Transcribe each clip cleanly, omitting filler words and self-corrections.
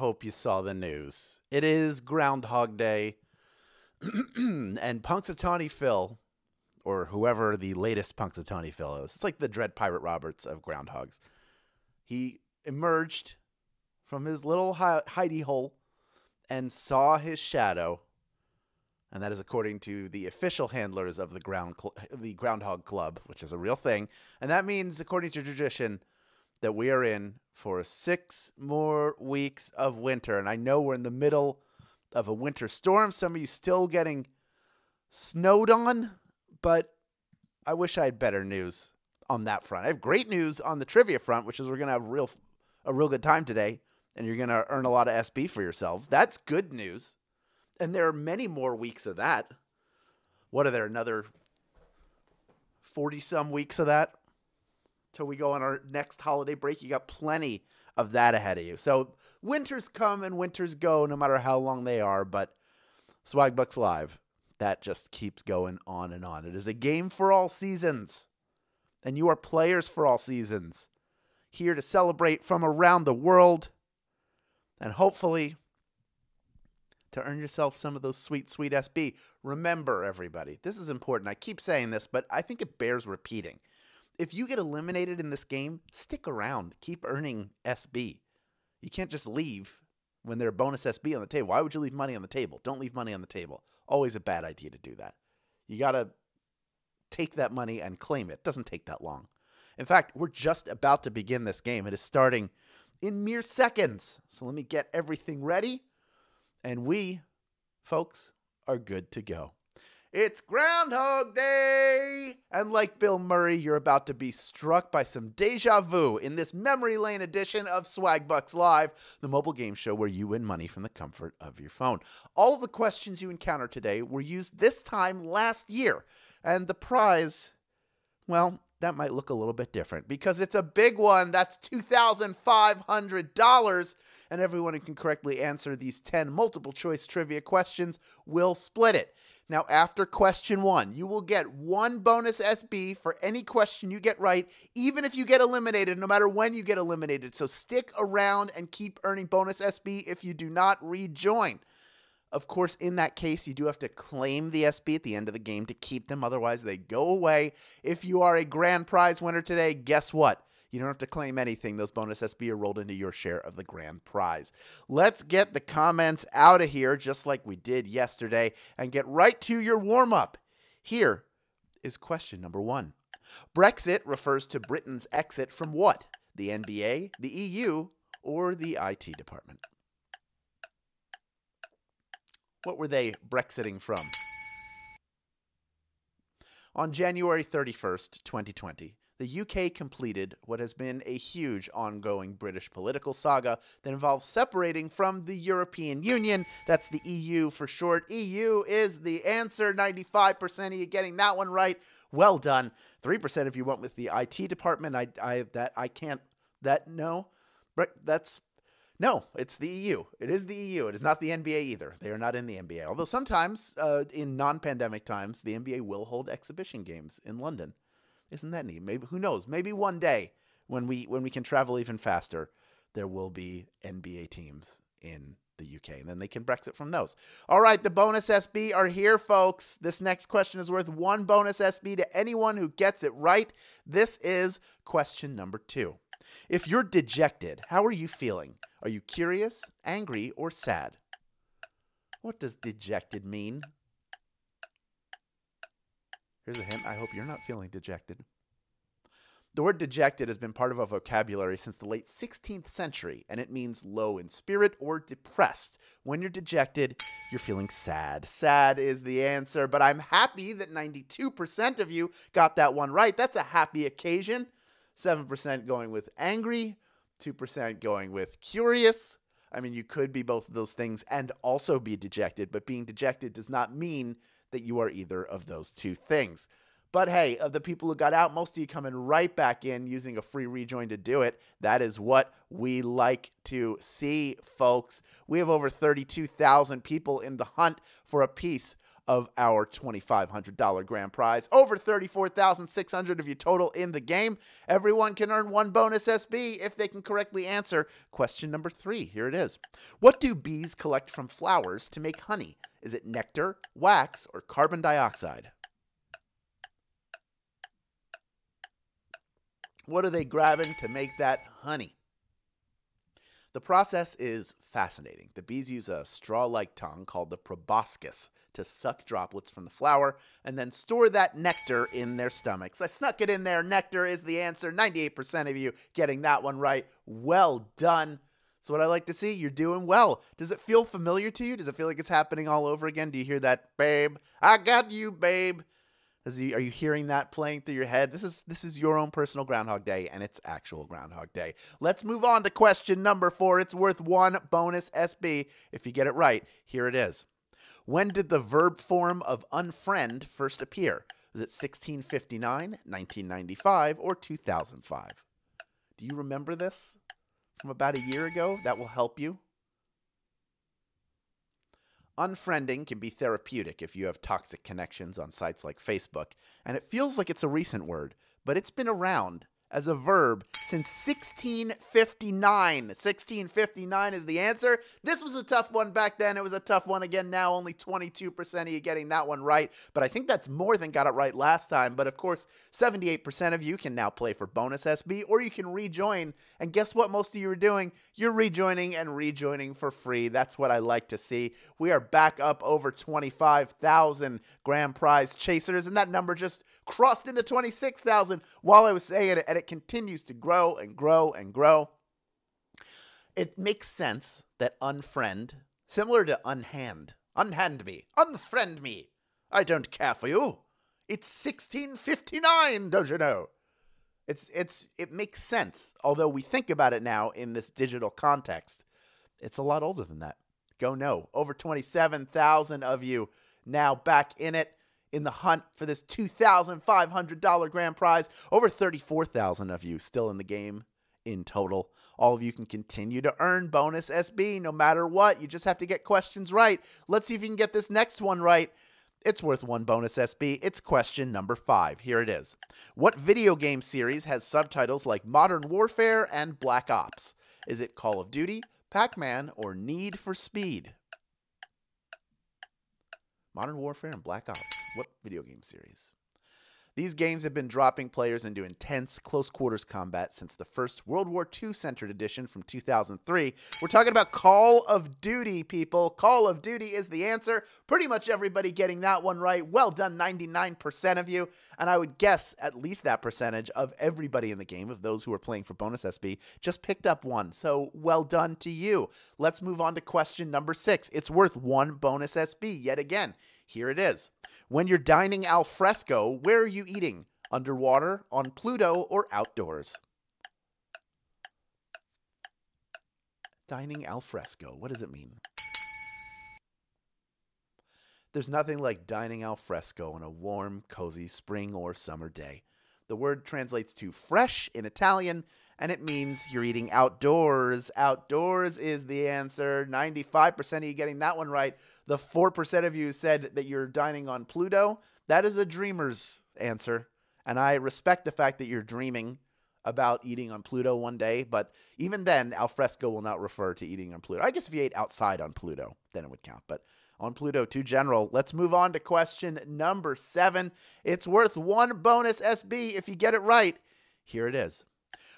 hope you saw the news. It is Groundhog Day, and Punxsutawney Phil, or whoever the latest Punxsutawney Phil is, it's like the Dread Pirate Roberts of Groundhogs. He emerged from his little hidey hole and saw his shadow, and that is according to the official handlers of the Groundhog Club, which is a real thing. And that means, according to tradition, that we are in for 6 more weeks of winter. And I know we're in the middle of a winter storm. Some of you still getting snowed on, but I wish I had better news on that front. I have great news on the trivia front, which is we're going to have a real good time today, and you're going to earn a lot of SB for yourselves. That's good news. And there are many more weeks of that. What are there, another 40-some weeks of that? Till we go on our next holiday break. You got plenty of that ahead of you. So winters come and winters go, no matter how long they are. But Swagbucks Live, that just keeps going on and on. It is a game for all seasons. And you are players for all seasons. Here to celebrate from around the world. And hopefully to earn yourself some of those sweet, sweet SB. Remember, everybody, this is important. I keep saying this, but I think it bears repeating. If you get eliminated in this game, stick around. Keep earning SB. You can't just leave when there are bonus SB on the table. Why would you leave money on the table? Don't leave money on the table. Always a bad idea to do that. You got to take that money and claim it. It doesn't take that long. In fact, we're just about to begin this game. It is starting in mere seconds. So let me get everything ready. And we, folks, are good to go. It's Groundhog Day! And like Bill Murray, you're about to be struck by some deja vu in this memory lane edition of Swagbucks Live, the mobile game show where you win money from the comfort of your phone. All of the questions you encounter today were used this time last year. And the prize, well, that might look a little bit different because it's a big one. That's $2,500. And everyone who can correctly answer these 10 multiple choice trivia questions will split it. Now, after question 1, you will get 1 bonus SB for any question you get right, even if you get eliminated, no matter when you get eliminated. So stick around and keep earning bonus SB if you do not rejoin. Of course, in that case, you do have to claim the SB at the end of the game to keep them. Otherwise, they go away. If you are a grand prize winner today, guess what? You don't have to claim anything. Those bonus SB are rolled into your share of the grand prize. Let's get the comments out of here, just like we did yesterday, and get right to your warm-up. Here is question number 1. Brexit refers to Britain's exit from what? The NBA, the EU, or the IT department? What were they Brexiting from? On January 31st, 2020, the UK completed what has been a huge ongoing British political saga that involves separating from the European Union. That's the EU for short. EU is the answer. 95% of you getting that one right. Well done. 3% if you went with the IT department. No, it's the EU. It is the EU. It is not the NBA either. They are not in the NBA. Although sometimes, in non-pandemic times, the NBA will hold exhibition games in London. Isn't that neat? Maybe, who knows? Maybe one day when we can travel even faster, there will be NBA teams in the UK, and then they can Brexit from those. All right, the bonus SB are here, folks. This next question is worth 1 bonus SB to anyone who gets it right. This is question number 2. If you're dejected, how are you feeling? Are you curious, angry, or sad? What does dejected mean? Here's a hint. I hope you're not feeling dejected. The word dejected has been part of our vocabulary since the late 16th century, and it means low in spirit or depressed. When you're dejected, you're feeling sad. Sad is the answer, but I'm happy that 92% of you got that one right. That's a happy occasion. 7% going with angry, 2% going with curious. I mean, you could be both of those things and also be dejected, but being dejected does not mean that you are either of those two things. But hey, of the people who got out, most of you coming right back in using a free rejoin to do it. That is what we like to see, folks. We have over 32,000 people in the hunt for a piece of our $2,500 grand prize. Over $34,600 of you total in the game. Everyone can earn one bonus SB if they can correctly answer question number 3. Here it is. What do bees collect from flowers to make honey? Is it nectar, wax, or carbon dioxide? What are they grabbing to make that honey? The process is fascinating. The bees use a straw-like tongue called the proboscis to suck droplets from the flower and then store that nectar in their stomachs. I snuck it in there. Nectar is the answer. 98% of you getting that one right. Well done. That's what I like to see. You're doing well. Does it feel familiar to you? Does it feel like it's happening all over again? Do you hear that, babe? I got you, babe. Are you hearing that playing through your head? This is your own personal Groundhog Day, and it's actual Groundhog Day. Let's move on to question number 4. It's worth one bonus SB. If you get it right, here it is. When did the verb form of unfriend first appear? Is it 1659, 1995, or 2005? Do you remember this from about a year ago? That will help you. Unfriending can be therapeutic if you have toxic connections on sites like Facebook, and it feels like it's a recent word, but it's been around as a verb since 1659. 1659 is the answer. This was a tough one back then. It was a tough one again now. Only 22% of you getting that one right, but I think that's more than got it right last time. But of course, 78% of you can now play for bonus SB, or you can rejoin. And guess what most of you are doing? You're rejoining and rejoining for free. That's what I like to see. We are back up over 25,000 grand prize chasers, and that number just crossed into 26,000 while I was saying it, and it continues to grow and grow and grow. It makes sense that unfriend, similar to unhand me, unfriend me. I don't care for you. It's 1659, don't you know? It makes sense, although we think about it now in this digital context. It's a lot older than that. Go no. Over 27,000 of you now back in it, in the hunt for this $2,500 grand prize. Over 34,000 of you still in the game in total. All of you can continue to earn bonus SB no matter what. You just have to get questions right. Let's see if you can get this next one right. It's worth one bonus SB. It's question number 5. Here it is. What video game series has subtitles like Modern Warfare and Black Ops? Is it Call of Duty, Pac-Man, or Need for Speed? Modern Warfare and Black Ops. What video game series? These games have been dropping players into intense close quarters combat since the first World War II centered edition from 2003. We're talking about Call of Duty, people. Call of Duty is the answer. Pretty much everybody getting that one right. Well done, 99% of you. And I would guess at least that percentage of everybody in the game, of those who are playing for bonus SB, just picked up one. So well done to you. Let's move on to question number 6. It's worth one bonus SB yet again. Here it is. When you're dining al fresco, where are you eating? Underwater, on Pluto, or outdoors? Dining al fresco. What does it mean? There's nothing like dining al fresco on a warm, cozy spring or summer day. The word translates to fresh in Italian, and it means you're eating outdoors. Outdoors is the answer. 95% of you getting that one right. The 4% of you said that you're dining on Pluto. That is a dreamer's answer, and I respect the fact that you're dreaming about eating on Pluto one day, but even then, al fresco will not refer to eating on Pluto. I guess if you ate outside on Pluto, then it would count, but on Pluto, too general. Let's move on to question number 7. It's worth one bonus SB if you get it right. Here it is.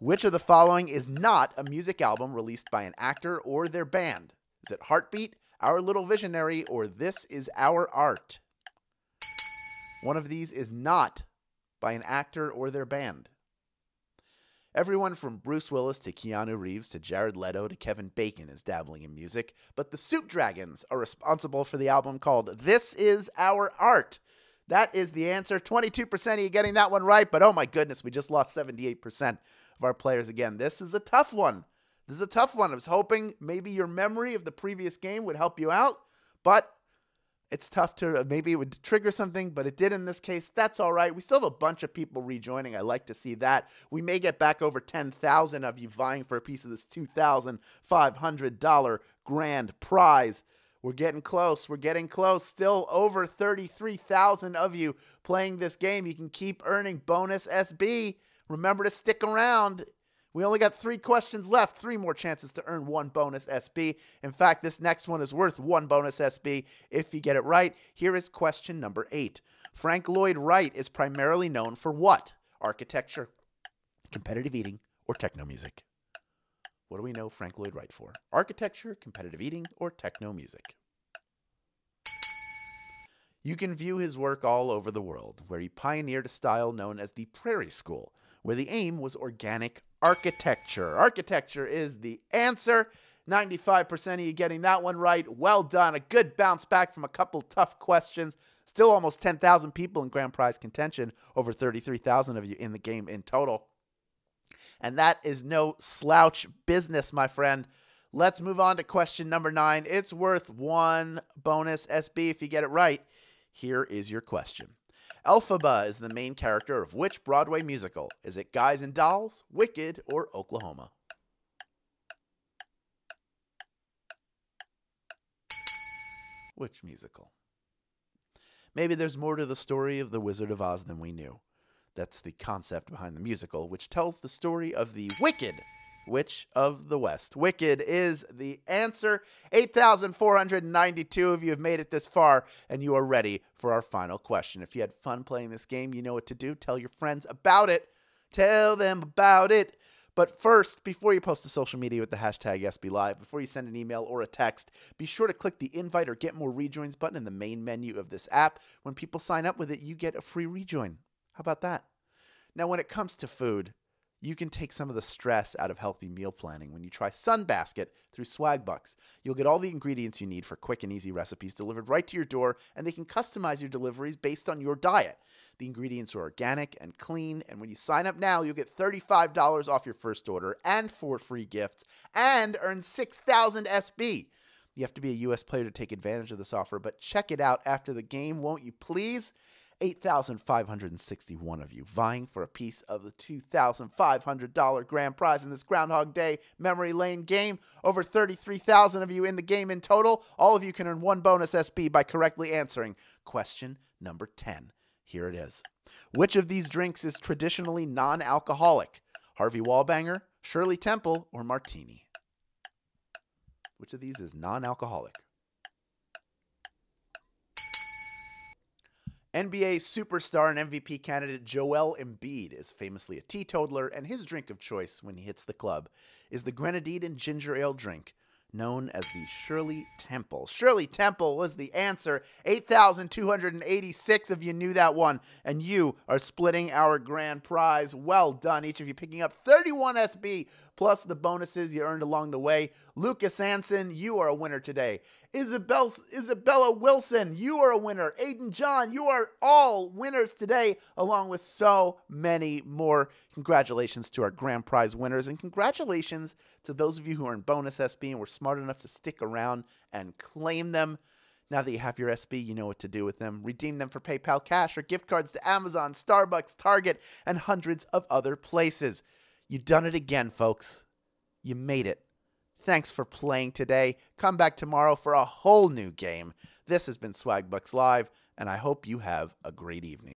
Which of the following is not a music album released by an actor or their band? Is it Heartbeat, Our Little Visionary, or This Is Our Art? One of these is not by an actor or their band. Everyone from Bruce Willis to Keanu Reeves to Jared Leto to Kevin Bacon is dabbling in music, but the Soup Dragons are responsible for the album called This Is Our Art. That is the answer. 22% of you getting that one right, but oh my goodness, we just lost 78% of our players again. This is a tough one. This is a tough one. I was hoping maybe your memory of the previous game would help you out, but it's tough to, maybe it would trigger something, but it did in this case. That's all right. We still have a bunch of people rejoining. I like to see that. We may get back over 10,000 of you vying for a piece of this $2,500 grand prize. We're getting close. We're getting close. Still over 33,000 of you playing this game. You can keep earning bonus SB. Remember to stick around. We only got 3 questions left. 3 more chances to earn 1 bonus SB. In fact, this next one is worth 1 bonus SB if you get it right. Here is question number 8. Frank Lloyd Wright is primarily known for what? Architecture, competitive eating, or techno music? What do we know Frank Lloyd Wright for? Architecture, competitive eating, or techno music? You can view his work all over the world, where he pioneered a style known as the Prairie School, where the aim was organic architecture. Architecture is the answer. 95% of you getting that one right. Well done. A good bounce back from a couple tough questions. Still almost 10,000 people in grand prize contention. Over 33,000 of you in the game in total. And that is no slouch business, my friend. Let's move on to question number 9. It's worth 1 bonus SB if you get it right. Here is your question. Elphaba is the main character of which Broadway musical? Is it Guys and Dolls, Wicked, or Oklahoma? Which musical? Maybe there's more to the story of The Wizard of Oz than we knew. That's the concept behind the musical, which tells the story of the Wicked Witch of the West. Wicked is the answer. 8,492 of you have made it this far, and you are ready for our final question. If you had fun playing this game, you know what to do. Tell your friends about it. Tell them about it. But first, before you post to social media with the hashtag SBLive, before you send an email or a text, be sure to click the invite or get more rejoins button in the main menu of this app. When people sign up with it, you get a free rejoin. How about that? Now, when it comes to food, you can take some of the stress out of healthy meal planning when you try Sunbasket through Swagbucks. You'll get all the ingredients you need for quick and easy recipes delivered right to your door, and they can customize your deliveries based on your diet. The ingredients are organic and clean, and when you sign up now, you'll get $35 off your first order and 4 free gifts and earn 6,000 SB. You have to be a U.S. player to take advantage of this offer, but check it out after the game, won't you please? 8,561 of you vying for a piece of the $2,500 grand prize in this Groundhog Day memory lane game. Over 33,000 of you in the game in total. All of you can earn 1 bonus SB by correctly answering question number 10. Here it is. Which of these drinks is traditionally non-alcoholic? Harvey Wallbanger, Shirley Temple, or Martini? Which of these is non-alcoholic? NBA superstar and MVP candidate Joel Embiid is famously a teetotaler, and his drink of choice when he hits the club is the grenadine and ginger ale drink known as the Shirley Temple. Shirley Temple was the answer. 8,286 of you knew that one, and you are splitting our grand prize. Well done, each of you picking up 31 SB, plus the bonuses you earned along the way. Lucas Anson, you are a winner today. Isabella Wilson, you are a winner. Aiden John, you are all winners today, along with so many more. Congratulations to our grand prize winners, and congratulations to those of you who earned bonus SB and were smart enough to stick around and claim them. Now that you have your SB, you know what to do with them. Redeem them for PayPal cash or gift cards to Amazon, Starbucks, Target, and hundreds of other places. You done it again, folks. You made it. Thanks for playing today. Come back tomorrow for a whole new game. This has been Swagbucks Live, and I hope you have a great evening.